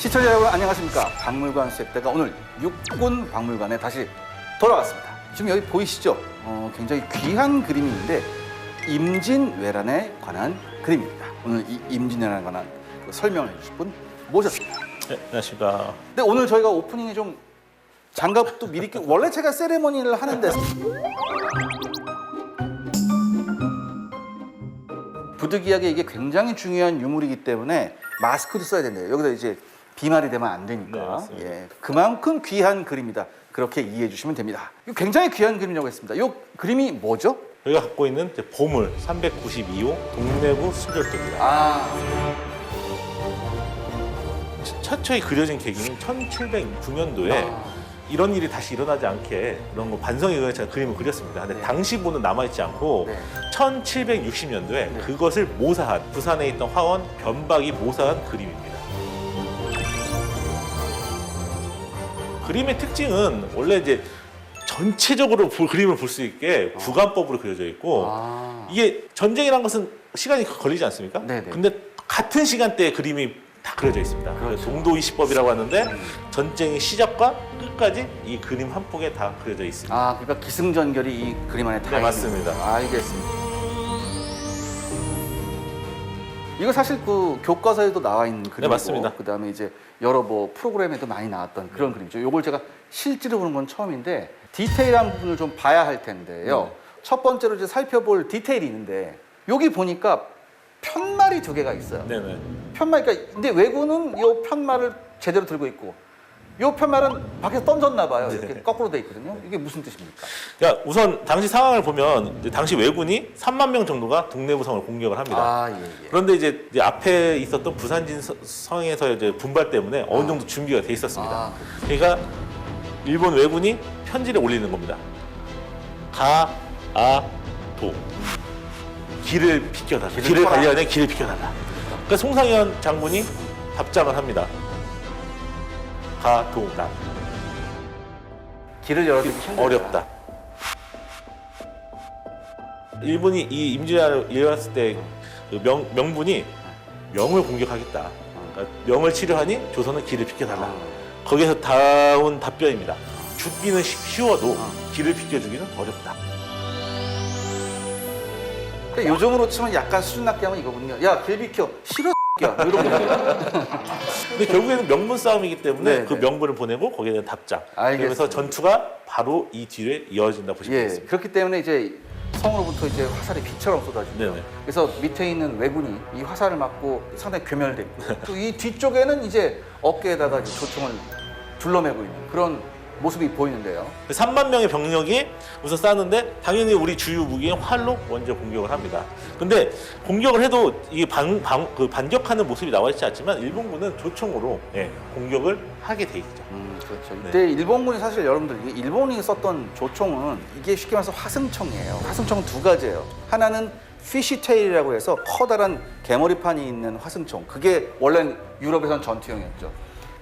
시청자 여러분 안녕하십니까. 박물관 수색대가 오늘 육군 박물관에 다시 돌아왔습니다. 지금 여기 보이시죠? 굉장히 귀한 그림이 있는데 임진왜란에 관한 그림입니다. 오늘 이 임진왜란에 관한 그 설명을 해주실 분 모셨습니다. 네, 안녕하십니까. 근데 오늘 저희가 오프닝에 좀 장갑도 미리 끼고 원래 제가 세레머니를 하는데 부득이하게 이게 굉장히 중요한 유물이기 때문에 마스크도 써야 된대요. 여기다 이제 비말이 되면 안 되니까. 네, 예, 그만큼 귀한 그림이다. 그렇게 이해해 주시면 됩니다. 이거 굉장히 귀한 그림이라고 했습니다. 이 그림이 뭐죠? 저희가 갖고 있는 이제 보물 392호 동래부 순절도입니다. 아, 최초에 그려진 계기는 1709년도에 이런 일이 다시 일어나지 않게 그런 거 반성에 의해 제가 그림을 그렸습니다. 근데 네. 당시 보는 남아있지 않고 네. 1760년도에 그것을 모사한 부산에 있던 화원 변박이 모사한 그림입니다. 그림의 특징은 원래 이제 전체적으로 그림을 볼 수 있게 구간법으로 그려져 있고 이게 전쟁이란 것은 시간이 걸리지 않습니까? 네네. 근데 같은 시간대에 그림이 다 그려져 있습니다. 그렇죠. 동도이시법이라고 하는데 전쟁의 시작과 끝까지 이 그림 한 폭에 다 그려져 있습니다. 아, 그러니까 기승전결이 이 그림 안에 다 네, 있는 맞습니다. 거군요. 알겠습니다. 이거 사실 그 교과서에도 나와 있는 그림이고, 맞습니다. 그다음에 이제 여러 뭐 프로그램에도 많이 나왔던 그런 그림이죠. 요걸 제가 실제로 보는 건 처음인데 디테일한 부분을 좀 봐야 할 텐데요. 첫 번째로 이제 살펴볼 디테일이 있는데 여기 보니까 편말이 두 개가 있어요. 네네. 편말, 그러니까 근데 외구는 요 편말을 제대로 들고 있고 요 편말은 밖에서 던졌나 봐요. 이렇게 네. 거꾸로 돼 있거든요. 이게 무슨 뜻입니까? 그러니까 우선 당시 상황을 보면 이제 당시 왜군이 3만 명 정도가 동래부성을 공격을 합니다. 아, 예, 예. 그런데 이제 앞에 있었던 부산진 성에서 이제 분발 때문에 어느 정도 준비가 돼 있었습니다. 아, 그러니까 일본 왜군이 편지를 올리는 겁니다. 가, 아, 도. 길을 비켜달라. 길을 쳐라. 관리하는 길을 비켜달라. 그러니까 송상현 장군이 답장을 합니다. 가, 도, 나. 길을 열어주기 힘들다. 어렵다. 일본이 이 임진왜란을 일어났을 때 그 명분이 명을 공격하겠다. 그러니까 명을 치료하니 조선은 길을 비켜달라. 거기에서 나온 답변입니다. 죽기는 쉬워도 길을 비켜주기는 어렵다. 그러니까 요즘으로 치면 약간 수준 낮게 하면 이거거든요. 야, 길 비켜. 싫어, 야, 이런 거. 근데 결국에는 명분 싸움이기 때문에 네, 그 네. 명분을 보내고 거기에 대한 답장. 알겠습니다. 그러면서 전투가 바로 이 뒤에 이어진다 보시면 예, 되겠습니다. 그렇기 때문에 이제 성으로부터 이제 화살이 비처럼 쏟아지죠. 네네. 그래서 밑에 있는 왜군이 이 화살을 맞고 상당히 괴멸됐고 또 이 뒤쪽에는 이제 어깨에다가 이제 조총을 둘러매고 있는 그런 모습이 보이는데요. 3만 명의 병력이 우선 쌓는데 당연히 우리 주요 무기인 활로 먼저 공격을 합니다. 근데 공격을 해도 이게 반격하는 모습이 나와 있지 않지만 일본군은 조총으로 공격을 하게 돼 있죠. 그렇죠. 네. 이때 일본군이 사실 여러분들 이게 일본이 썼던 조총은 이게 쉽게 말해서 화승총이에요. 화승총은 두 가지예요. 하나는 피쉬테일이라고 해서 커다란 개머리판이 있는 화승총. 그게 원래는 유럽에선 전투용이었죠.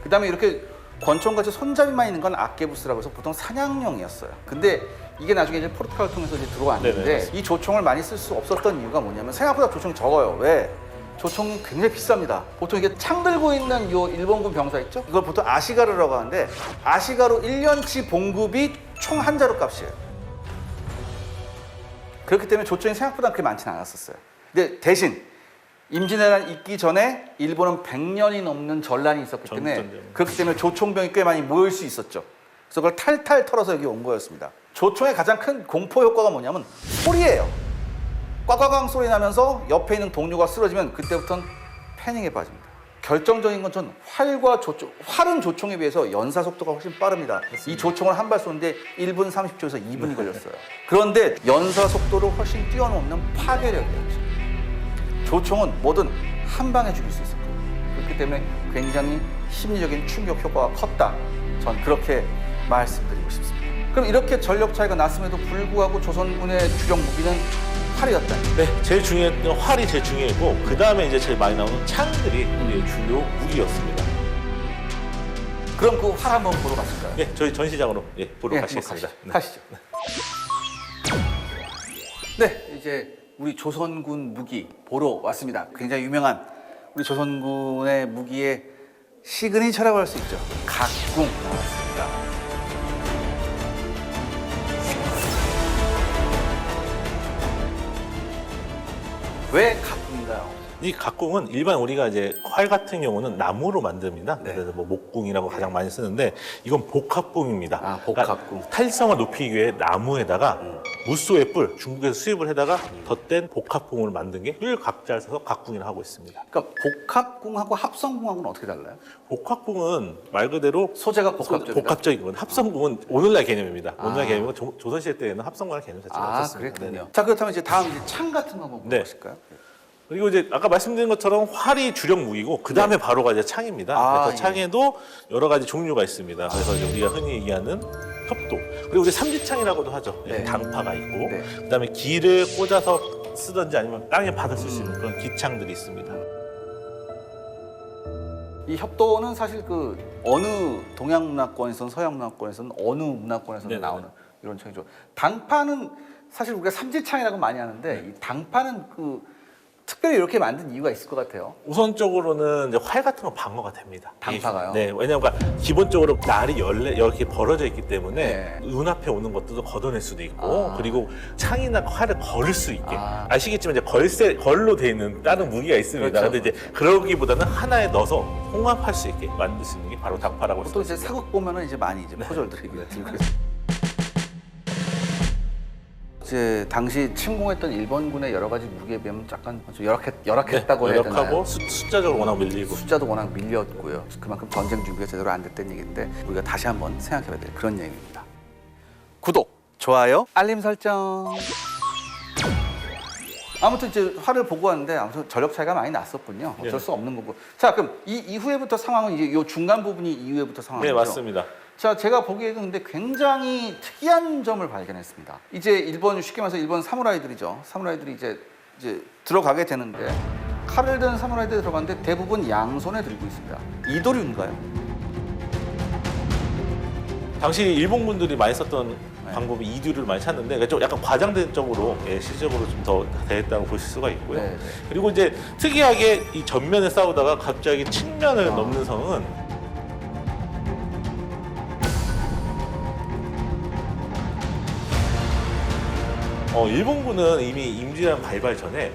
그다음에 이렇게 권총같이 손잡이만 있는 건 아케부스라고 해서 보통 사냥용이었어요. 근데 이게 나중에 이제 포르투갈을 통해서 이제 들어왔는데 네네, 이 조총을 많이 쓸 수 없었던 이유가 뭐냐면 생각보다 조총이 적어요. 왜? 조총이 굉장히 비쌉니다. 보통 이게 창 들고 있는 요 일본군 병사 있죠? 이걸 보통 아시가루라고 하는데 아시가루 1년치 봉급이 총 한 자루 값이에요. 그렇기 때문에 조총이 생각보다 그렇게 많지는 않았었어요. 근데 대신 임진왜란 있기 전에 일본은 100년이 넘는 전란이 있었기 때문에 전쟁. 그렇기 때문에 조총병이 꽤 많이 모일 수 있었죠. 그래서 그걸 탈탈 털어서 여기 온 거였습니다. 조총의 가장 큰 공포 효과가 뭐냐면 소리예요. 꽉꽉꽉 소리 나면서 옆에 있는 동료가 쓰러지면 그때부터는 패닉에 빠집니다. 결정적인 건 전 활과 조총, 활은 조총에 비해서 연사 속도가 훨씬 빠릅니다. 이 조총을 한 발 쏘는데 1분 30초에서 2분이 걸렸어요. 그런데 연사 속도를 훨씬 뛰어넘는 파괴력이었죠. 조총은 뭐든 한 방에 죽일 수 있었거든요. 그렇기 때문에 굉장히 심리적인 충격 효과가 컸다. 전 그렇게 말씀드리고 싶습니다. 그럼 이렇게 전력 차이가 났음에도 불구하고 조선군의 주력 무기는 활이었다. 네, 제일 중요했던 활이 제일 중요했고 그 다음에 이제 제일 많이 나오는 창들이 우리의 주요 무기였습니다. 그럼 그 활 한번 보러 가실까요? 예, 저희 전시장으로 보러 예, 가시겠습니다. 한번 가시죠. 네, 이제 우리 조선군 무기 보러 왔습니다. 굉장히 유명한 우리 조선군의 무기의 시그니처라고 할 수 있죠. 각궁 나왔습니다. 왜 각궁인가요? 이 각궁은 일반 우리가 이제 활 같은 경우는 나무로 만듭니다. 네. 그래서 뭐 목궁이라고 가장 많이 쓰는데 이건 복합궁입니다. 아, 복합궁. 그러니까 탈성을 높이기 위해 나무에다가 무쏘의 뿔, 중국에서 수입을 해다가 덧댄 복합궁을 만든 게 뿔 각자를 써서 각궁이라고 하고 있습니다. 그러니까 복합궁하고 합성궁하고는 어떻게 달라요? 복합궁은 말 그대로 소재가 복합적이다. 복합적이고 합성궁은 오늘날 개념입니다. 오늘날 개념은 조선시대 때에는 합성궁이라는 개념 자체가 아, 없었습니다. 그랬군요. 네네. 자, 그렇다면 이제 다음 이제 창 같은 거 한번 네. 보실까요? 그리고 이제 아까 말씀드린 것처럼 활이 주력 무기고 그 다음에 바로가 이제 창입니다. 아, 그래서 예. 창에도 여러 가지 종류가 있습니다. 그래서 이제 우리가 흔히 얘기하는 협도 그리고 이제 삼지창이라고도 하죠. 네. 당파가 있고 네. 그다음에 기를 꽂아서 쓰든지 아니면 땅에 받아 쓸 수 있는 그런 기창들이 있습니다. 이 협도는 사실 그 어느 동양 문화권에서는 서양 문화권에서는 어느 문화권에서는 네네네. 나오는 이런 창이죠. 당파는 사실 우리가 삼지창이라고 많이 하는데 이 당파는 그 특별히 이렇게 만든 이유가 있을 것 같아요. 우선적으로는 이제 활 같은 건 방어가 됩니다. 당파가요? 네, 왜냐면 기본적으로 날이 이렇게 벌어져 있기 때문에 네. 눈앞에 오는 것들도 걷어낼 수도 있고 아. 그리고 창이나 활을 걸을 수 있게 아. 아시겠지만 이제 걸로 돼 있는 다른 무기가 있습니다. 그렇죠. 근데 이제 그러기보다는 하나에 넣어서 홍합할 수 있게 만들 수 있는 게 바로 당파라고 할 수 보통 이제 있습니다. 사극 보면은 이제 많이 이제 포졸들이 들고 이제 당시 침공했던 일본군의 여러 가지 무기에 비하면 약간 좀 열악했다고 해야 되나요? 열악하고 숫자적으로 워낙 밀리고 숫자도 워낙 밀렸고요. 그만큼 전쟁 준비가 제대로 안 됐다는 얘기인데 우리가 다시 한번 생각해봐야 될 그런 얘기입니다. 구독, 좋아요, 알림 설정. 아무튼 이제 화를 보고 왔는데 아무튼 전력 차이가 많이 났었군요. 어쩔 네. 수 없는 거고. 자, 그럼 이 이후에부터 상황은 이제 이 중간 부분이 이후에부터 상황이죠. 네 맞습니다. 자, 제가 보기에는 근데 굉장히 특이한 점을 발견했습니다. 이제 일본 쉽게 말해서 일본 사무라이들이죠. 사무라이들이 이제 들어가게 되는데 칼을 든 사무라이들이 들어갔는데 대부분 양손에 들고 있습니다. 이도류인가요? 당시 일본군들이 많이 썼던 방법이 이두를 많이 찾는데 그러니까 좀 약간 과장된 쪽으로 실적으로 좀 더 대했다고 보실 수가 있고요. 네, 네. 그리고 이제 특이하게 이 전면에 싸우다가 갑자기 측면을 넘는 성은 일본군은 이미 임진왜란 발발 전에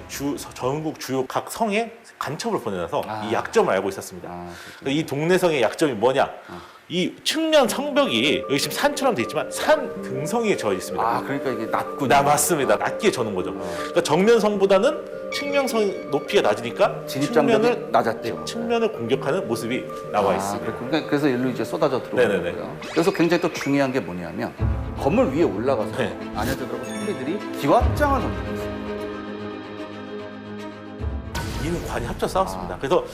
전국 주요 각 성에 간첩을 보내놔서 이 약점을 알고 있었습니다. 이 동네성의 약점이 뭐냐? 이 측면 성벽이 여기 지금 산처럼 돼 있지만 산 등성이에 져 있습니다. 아, 그러니까 이게 낮군요. 맞습니다. 낮게 저는 거죠. 그러니까 정면 성보다는 측면성 높이가 낮으니까 진입장벽이 낮았죠. 측면을 공격하는 모습이 나와 있습니다. 그래서 일로 이제 쏟아져 네네네. 들어오고요. 그래서 굉장히 또 중요한 게 뭐냐면 건물 위에 올라가서 네. 안에들하고 소리들이 기왓장을 던지고 있어요. 이는 관이 합쳐 싸웠습니다. 그래서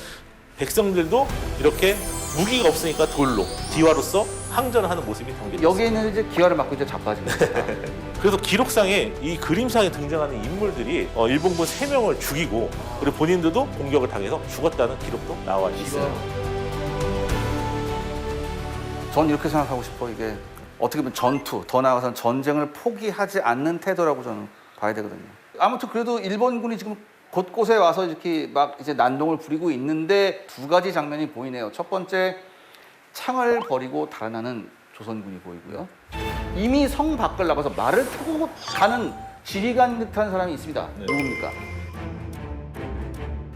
백성들도 이렇게 무기가 없으니까 돌로 디화로서 항전을 하는 모습이 경계됐습니다. 여기에는 이제 기와를 맞고 이제 자빠지고 있다. 그래서 기록상에 이 그림상에 등장하는 인물들이 일본군 3명을 죽이고 그리고 본인들도 공격을 당해서 죽었다는 기록도 나와 있어요. 전 이렇게 생각하고 싶어. 이게 어떻게 보면 전투, 더 나아가서는 전쟁을 포기하지 않는 태도라고 저는 봐야 되거든요. 아무튼 그래도 일본군이 지금 곳곳에 와서 이렇게 막 이제 난동을 부리고 있는데 두 가지 장면이 보이네요. 첫 번째, 창을 버리고 달아나는 조선군이 보이고요. 이미 성 밖을 나가서 말을 타고 가는 지휘관 듯한 사람이 있습니다. 네. 누굽니까?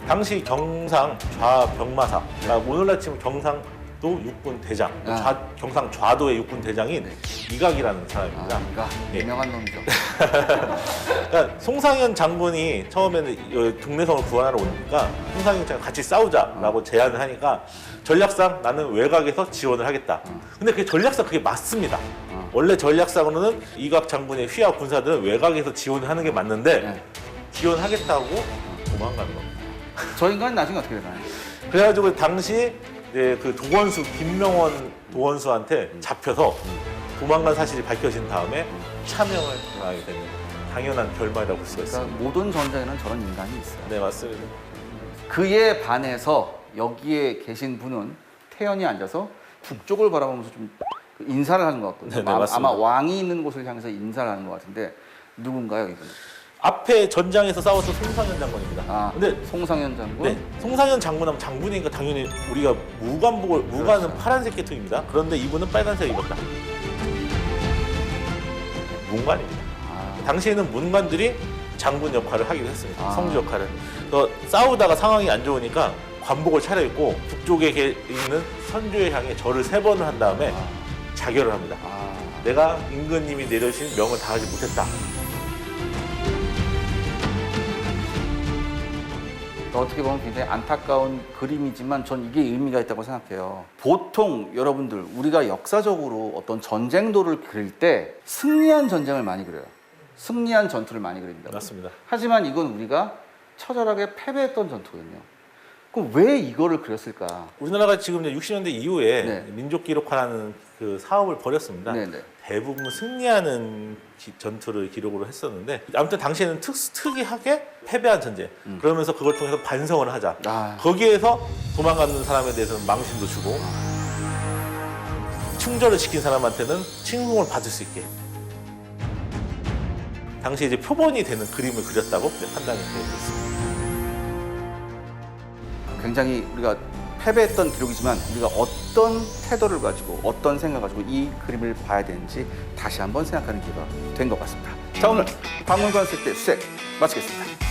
당시 경상 좌병마사, 그러니까 오늘날 치면 경상도 육군 대장, 경상 좌도의 육군 대장인 이각이라는 사람입니다. 그러니까 네. 유명한 놈이죠. 그러니까 송상현 장군이 처음에는 동래성을 구원하러 오니까 송상현 장군 같이 싸우자라고 제안을 하니까 전략상 나는 외곽에서 지원을 하겠다. 근데 그게 전략상 그게 맞습니다. 원래 전략상으로는 이각 장군의 휘하 군사들은 외곽에서 지원을 하는 게 맞는데 지원하겠다고 도망가는 겁니다. 저 인간은 나중에 어떻게 되나요? 그래가지고 당시 이제 그 도원수 김명원 도원수한테 잡혀서 도망간 사실이 밝혀진 다음에 차명을 당하게 되는 당연한 결말이라고 볼 수가 있습니다. 그러니까 모든 전쟁에는 저런 인간이 있어요. 네 맞습니다. 그에 반해서 여기에 계신 분은 태연히 앉아서 북쪽을 바라보면서 좀 인사를 하는 것 같거든요. 네, 맞습니다. 아마 왕이 있는 곳을 향해서 인사를 하는 것 같은데 누군가요, 이분? 앞에 전장에서 싸웠던 송상현 장군입니다. 아, 근데 송상현 장군. 네, 송상현 장군하면 장군이니까 당연히 우리가 무관은 그렇죠. 파란색 계통입니다. 그런데 이분은 빨간색 입었다. 문관입니다. 아, 당시에는 문관들이 장군 역할을 하기도 했습니다. 아. 성주 역할을. 싸우다가 상황이 안 좋으니까 관복을 차려입고 북쪽에 있는 선조에 향해 절을 3번을 한 다음에 자결을 합니다. 아. 내가 임금님이 내려주신 명을 다하지 못했다. 어떻게 보면 굉장히 안타까운 그림이지만 전 이게 의미가 있다고 생각해요. 보통 여러분들 우리가 역사적으로 어떤 전쟁도를 그릴 때 승리한 전쟁을 많이 그려요. 승리한 전투를 많이 그린다고. 맞습니다. 하지만 이건 우리가 처절하게 패배했던 전투거든요. 그럼 왜 이거를 그렸을까? 우리나라가 지금 이제 60년대 이후에 네. 민족 기록화라는 그 사업을 벌였습니다. 네네. 대부분 승리하는 전투를 기록으로 했었는데 아무튼 당시에는 특이하게 패배한 전쟁 그러면서 그걸 통해서 반성을 하자. 아. 거기에서 도망가는 사람에 대해서는 망신도 주고 충절을 지킨 사람한테는 칭송을 받을 수 있게 당시 이제 표본이 되는 그림을 그렸다고 판단이 되고 있습니다. 굉장히 우리가 패배했던 기록이지만 우리가 어떤 태도를 가지고 어떤 생각을 가지고 이 그림을 봐야 되는지 다시 한번 생각하는 기회가 된 것 같습니다. 자, 오늘 박물관 쓸 때 수색 마치겠습니다.